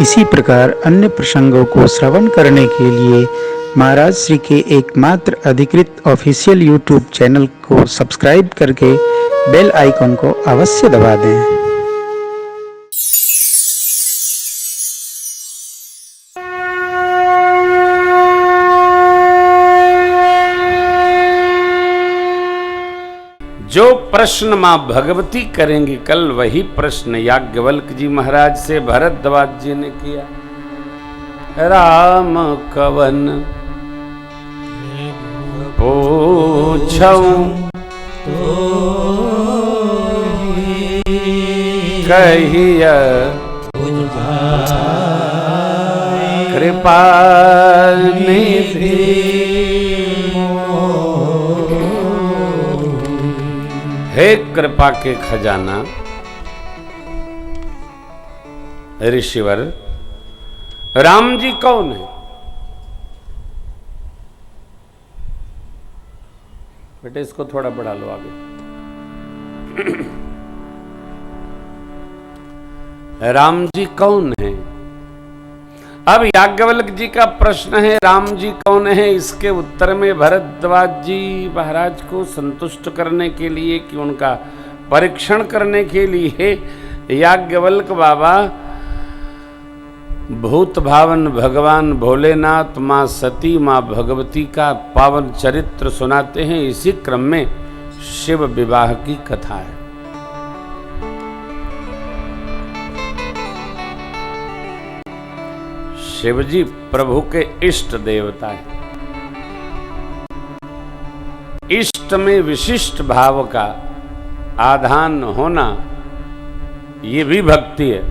इसी प्रकार अन्य प्रसंगों को श्रवण करने के लिए महाराज श्री के एकमात्र अधिकृत ऑफिशियल यूट्यूब चैनल को सब्सक्राइब करके बेल आइकन को अवश्य दबा दें। जो प्रश्न मां भगवती करेंगी कल, वही प्रश्न याज्ञवल्क जी महाराज से भरद्वाज जी ने किया। राम कवन पूछऊं कहिया कृपा निधि, हे कृपा के खजाना ऋषिवर, राम जी कौन है? बेटे इसको थोड़ा बढ़ा लो आगे। राम जी कौन है? अब याज्ञवल्क जी का प्रश्न है राम जी कौन है। इसके उत्तर में भरद्वाज जी महाराज को संतुष्ट करने के लिए कि उनका परीक्षण करने के लिए याज्ञवल्क बाबा भूत भावन भगवान भोलेनाथ, मां सती, मां भगवती का पावन चरित्र सुनाते हैं। इसी क्रम में शिव विवाह की कथा है। शिवजी प्रभु के इष्ट देवता हैं। इष्ट में विशिष्ट भाव का आधान होना ये भी भक्ति है।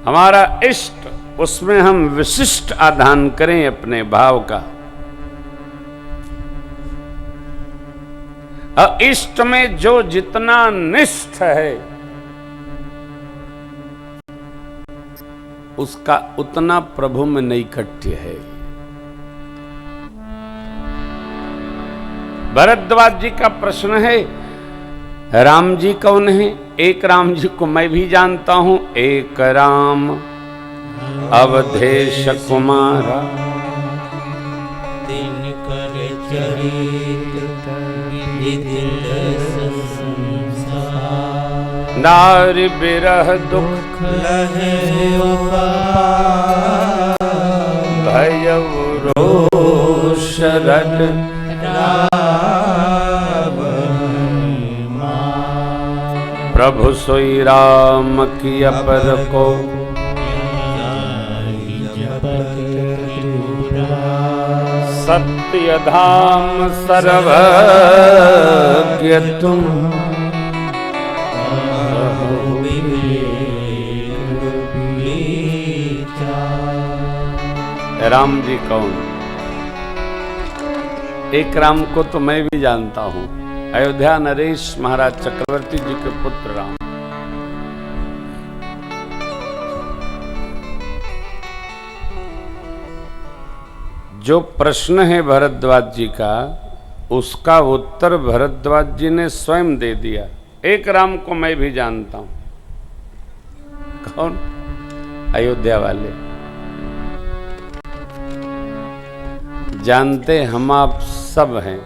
हमारा इष्ट, उसमें हम विशिष्ट आधान करें अपने भाव का। और इष्ट में जो जितना निष्ठ है उसका उतना प्रभु में नैकट्य है। भरद्वाज जी का प्रश्न है राम जी कौन है? एक राम जी को मैं भी जानता हूं, एक राम अवधेश कुमारा, तिनकर चरित नारि बिरह दुख लहे भयउ रोष रट, प्रभु सोई राम की अपर को, सत्य धाम सर्वज्ञ तुम, राम जी कौन? एक राम को तो मैं भी जानता हूं, अयोध्या नरेश महाराज चक्रवर्ती जी के पुत्र राम। जो प्रश्न है भरद्वाज जी का, उसका उत्तर भरद्वाज जी ने स्वयं दे दिया। एक राम को मैं भी जानता हूं। कौन? अयोध्या वाले जानते हम आप सब हैं।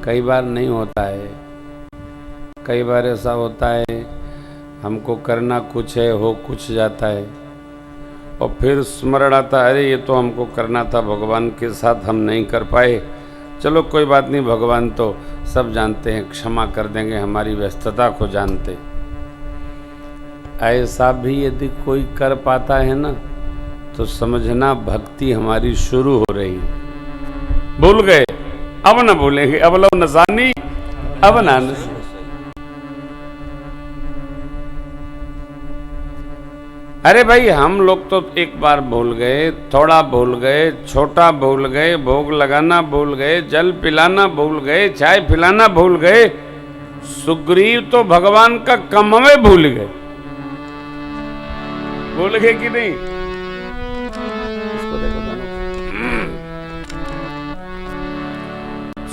कई बार नहीं होता है, कई बार ऐसा होता है हमको करना कुछ है, हो कुछ जाता है और फिर स्मरण आता है अरे ये तो हमको करना था, भगवान के साथ हम नहीं कर पाए। चलो कोई बात नहीं, भगवान तो सब जानते हैं, क्षमा कर देंगे, हमारी व्यस्तता को जानते। ऐसा भी यदि कोई कर पाता है ना, तो समझना भक्ति हमारी शुरू हो रही। भूल गए, अब न भूलेंगे, अब लो नसानी अब ना। अरे भाई हम लोग तो एक बार भूल गए, थोड़ा भूल गए, छोटा भूल गए, भोग लगाना भूल गए, जल पिलाना भूल गए, चाय पिलाना भूल गए। सुग्रीव तो भगवान का कमवे भूल गए। भूल गए कि नहीं? इसको देखो,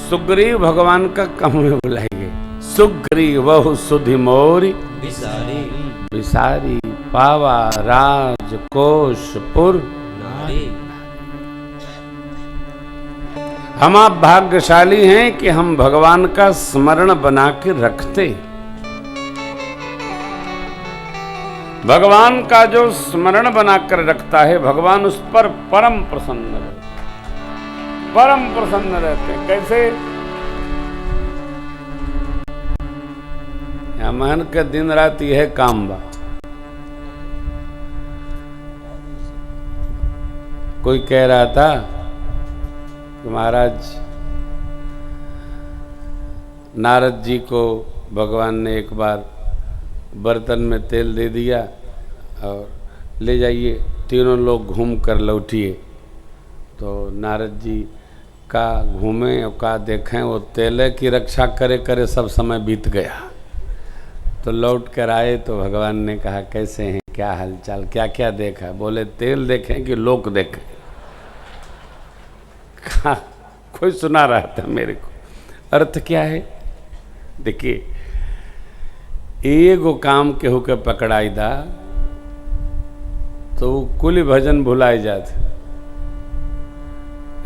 सुग्रीव भगवान का कमवे भुलाएंगे। सुग्रीवहु सुधि मोरी बिसारी बिसारी पावा राजकोषपुर नारी। हम आप भाग्यशाली हैं कि हम भगवान का स्मरण बना के रखते। भगवान का जो स्मरण बनाकर रखता है भगवान उस पर परम प्रसन्न रहते, परम प्रसन्न रहते हैं। कैसे? मन के दिन रात यह काम बा। कोई कह रहा था कि महाराज नारद जी को भगवान ने एक बार बर्तन में तेल दे दिया और ले जाइए, तीनों लोग घूम कर लौटिए। तो नारद जी का घूमे और का देखें वो तेल की रक्षा करे करे सब समय बीत गया। तो लौट कर आए तो भगवान ने कहा कैसे हैं, क्या हालचाल, क्या क्या देखा? बोले तेल देखें कि लोक देखें। कहा कोई सुना रहा था मेरे को। अर्थ क्या है? देखिए, एगो काम केहू के पकड़ाई दा तो कुल भजन भुलाए जाते।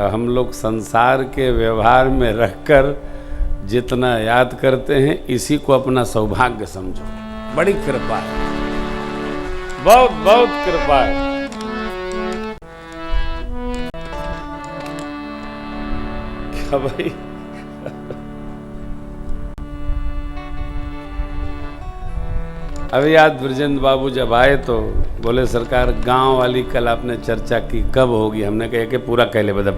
हम लोग संसार के व्यवहार में रहकर जितना याद करते हैं इसी को अपना सौभाग्य समझो। बड़ी कृपा है, बहुत बहुत कृपा है। क्या भाई? अभी आज ब्रजेंद्र बाबू जब आए तो बोले सरकार गांव वाली कल आपने चर्चा की, कब होगी? हमने कहा कि पूरा कहले बता,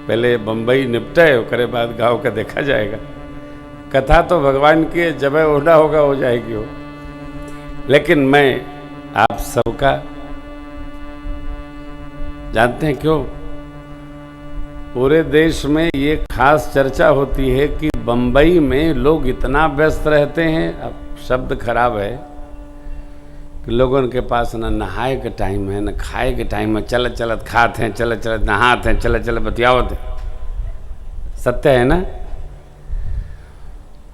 पहले बम्बई निपटे करे बाद गांव का देखा जाएगा। कथा तो भगवान की जब होना होगा हो जाएगी हो। लेकिन मैं आप सबका जानते हैं क्यों पूरे देश में ये खास चर्चा होती है कि बम्बई में लोग इतना व्यस्त रहते हैं, अब शब्द खराब है कि लोगों के पास ना नहाए के टाइम है, ना खाए के टाइम है। चलत चलत खाते हैं, चलत चलत नहाते हैं, चलत चलत बतियावत है। सत्य है ना?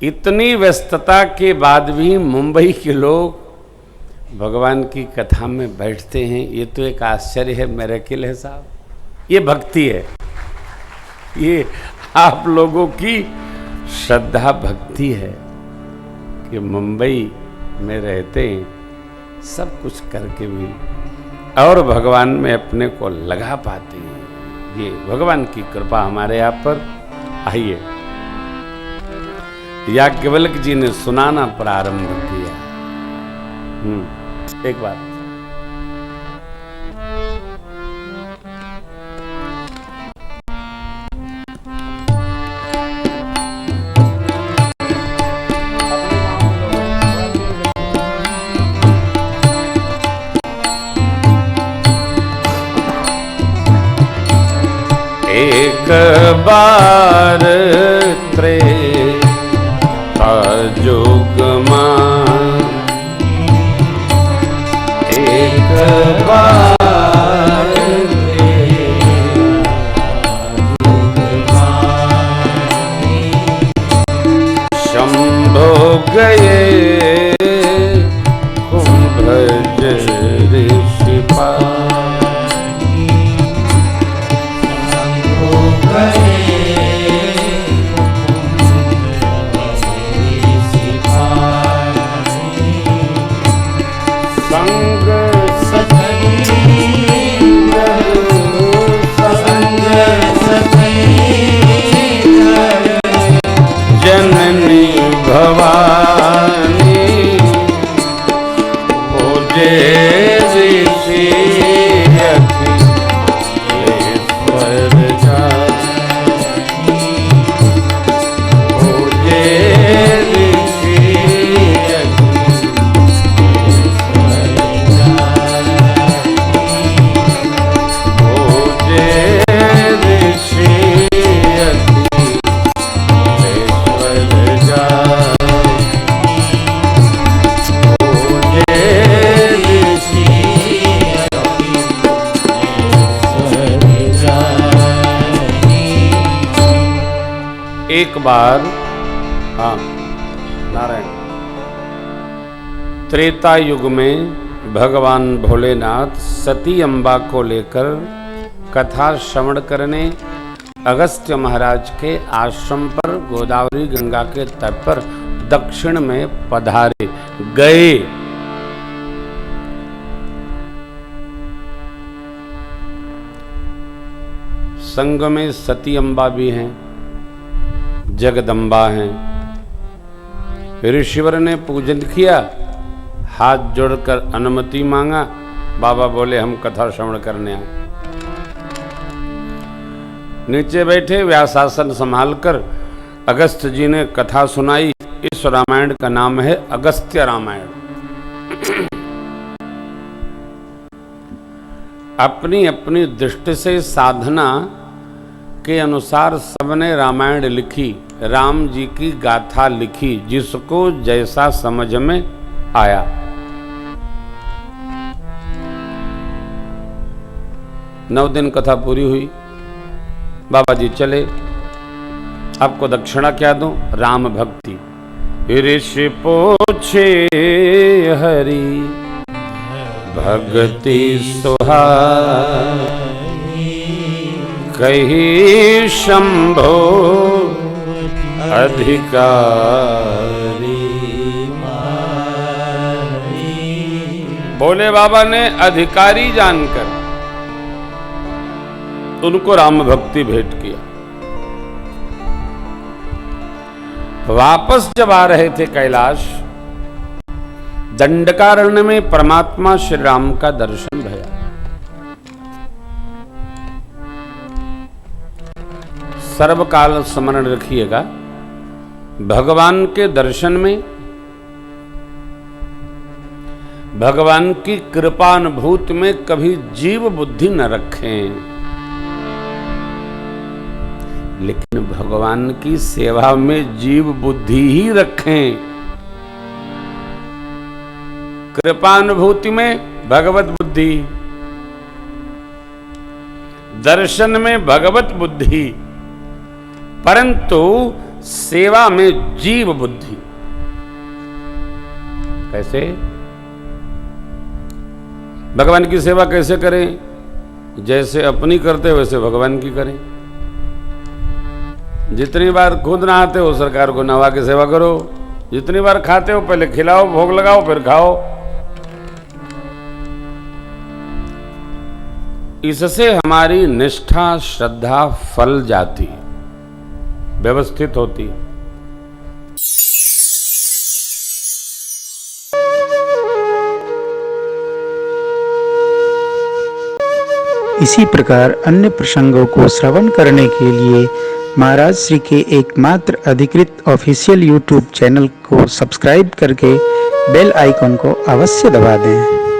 इतनी व्यस्तता के बाद भी मुंबई के लोग भगवान की कथा में बैठते हैं। ये तो एक आश्चर्य है, मिरेकल है साहब। ये भक्ति है, ये आप लोगों की श्रद्धा भक्ति है कि मुंबई में रहते हैं, सब कुछ करके भी और भगवान में अपने को लगा पाते हैं। ये भगवान की कृपा हमारे आप पर। आइए, याज्ञवल्क्य जी ने सुनाना प्रारंभ किया। एक बात एक बार त्रेता जुग मां, एक बार शंभो गए कुंभज ऋषिपाल। जननी भवानी पूजे ऋषि अखिलेश्वर जानी, पूजे ऋषि अखिलेश्वर जानी, पूजे ऋषि एक बार। हाँ, नारायण। त्रेता युग में भगवान भोलेनाथ सती अम्बा को लेकर कथा श्रवण करने अगस्त्य महाराज के आश्रम पर गोदावरी गंगा के तट पर दक्षिण में पधारे गए। संग में सती अम्बा भी हैं, जगदम्बा हैं। ऋषिवर ने पूजन किया, हाथ जोड़कर अनुमति मांगा। बाबा बोले हम कथा श्रवण करने आए। नीचे बैठे व्यासासन संभालकर अगस्त्य जी ने कथा सुनाई। इस रामायण का नाम है अगस्त्य रामायण। अपनी अपनी दृष्टि से साधना के अनुसार सबने रामायण लिखी, राम जी की गाथा लिखी, जिसको जैसा समझ में आया। 9 दिन कथा पूरी हुई। बाबा जी चले, आपको दक्षिणा क्या दूं? राम भक्ति। ऋषि पूछे हरि भक्ति सुहाई, कही शंभो अधिकारी। भोले बाबा ने अधिकारी जानकर उनको राम भक्ति भेंट किया। वापस जब आ रहे थे कैलाश, दंडकारण्य में परमात्मा श्री राम का दर्शन भया। सर्वकाल स्मरण रखिएगा, भगवान के दर्शन में भगवान की कृपानुभूति में कभी जीव बुद्धि न रखें, लेकिन भगवान की सेवा में जीव बुद्धि ही रखें। कृपानुभूति में भगवत बुद्धि, दर्शन में भगवत बुद्धि, परंतु सेवा में जीव बुद्धि। कैसे? भगवान की सेवा कैसे करें? जैसे अपनी करते वैसे भगवान की करें। जितनी बार खुद नहाते हो सरकार को नहवा के सेवा करो। जितनी बार खाते हो पहले खिलाओ, भोग लगाओ, फिर खाओ। इससे हमारी निष्ठा श्रद्धा फल जाती है, व्यवस्थित होती है। इसी प्रकार अन्य प्रसंगों को श्रवण करने के लिए महाराज श्री के एकमात्र अधिकृत ऑफिशियल यूट्यूब चैनल को सब्सक्राइब करके बेल आइकन को अवश्य दबा दें।